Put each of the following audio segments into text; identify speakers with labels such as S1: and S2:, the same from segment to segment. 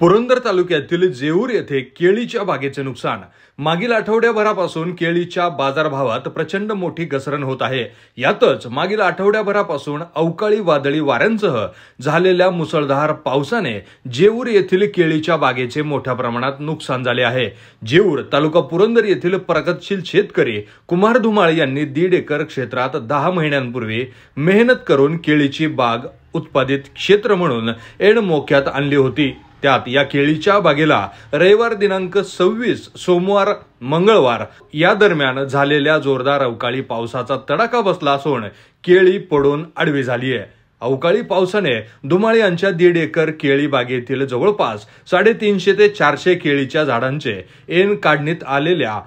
S1: पुरंदर तालुक्यातील जेऊर येथे केळीच्या बागेचे नुकसान। मागील आठवड्याभरापासून केळीच्या बाजारभावात प्रचंड मोठी घसरण होत आहे। यातच मागील आठवड्याभरापासून अवकाळी वादळी वाऱ्यांसह झालेल्या मुसळधार पावसाने जेऊर येथील केळीच्या बागेचे मोठ्या प्रमाणात नुकसान झाले आहे। जेऊर तालुका पुरंदर येथील प्रगतशील शेतकरी कुमार धुमाळ यांनी 1.5 एकर क्षेत्रात 10 महिन्यांपूर्वी मेहनत करून केळीची बाग उत्पादित क्षेत्र म्हणून ऐन मोक्यात आणली होती। त्यात या केळीच्या बागेला रविवार दिनांक 26 सोमवार मंगळवार या दरम्यान झालेल्या जोरदार अवकाळी पावसाचा तडाखा बसला असून केळी पडून आडवी झाली आहे। अवकाळी पावसाने धुमाळ यांच्या 1.5 एकर केळी बागेतील जवळपास 350 ते 400 केळीच्या झाडांचे ऐन काढणीत आलेल्या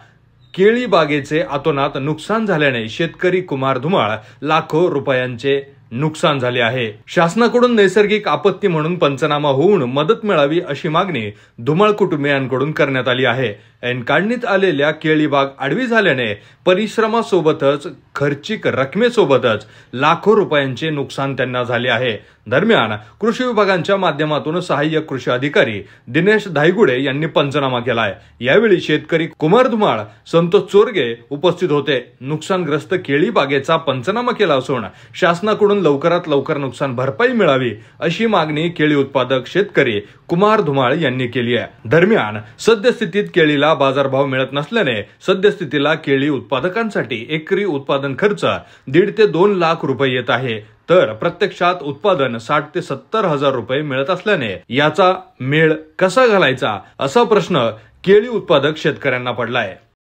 S1: केळी बागेचे अतोनात नुकसान झाल्याने शेतकरी कुमार धुमाळ लाखो रुपयांचे नुकसान झाले आहे। शासनाकडून नैसर्गिक आपत्ती म्हणून पंचनामा होऊन मदत मिळावी अशी मागणी धुमाळ कुटुंबियांकडून करण्यात आली आहे। ऐन काढणीत आलेल्या केळी बाग आडवी झाल्याने परिश्रमासोबतच खर्चिक रकमेसोबतच लाखो रुपयांचे नुकसान त्यांना झाले आहे। दरम्यान कृषी विभागाच्या माध्यमातून सहाय्यक कृषी अधिकारी दिनेश धायगुडे यांनी पंचनामा केलाय। यावेळी शेतकरी कुमार धुमाळ, संतोष चोरगे उपस्थित होते। नुकसानग्रस्त केळी बागेचा पंचनामा केला असून शासनाकडून लवकरात लवकर नुकसान भरपाई मिळावी अशी मागणी केळी उत्पादक शेतकरी कुमार धुमाळ यांनी केली आहे। दरम्यान सद्यस्थितीत केळीला बाजारभाव मिळत नसल्याने सद्यस्थितीला केळी उत्पादकांसाठी एकरी उत्पादन खर्च 1.5 ते 2 लाख रुपये येत आहे, तर प्रत्यक्षात उत्पादन 60 ते 70 हजार रुपये मिळत असल्याने याचा मेळ कसा घालायचा असा प्रश्न केळी उत्पादक शेतकऱ्यांना पडलाय।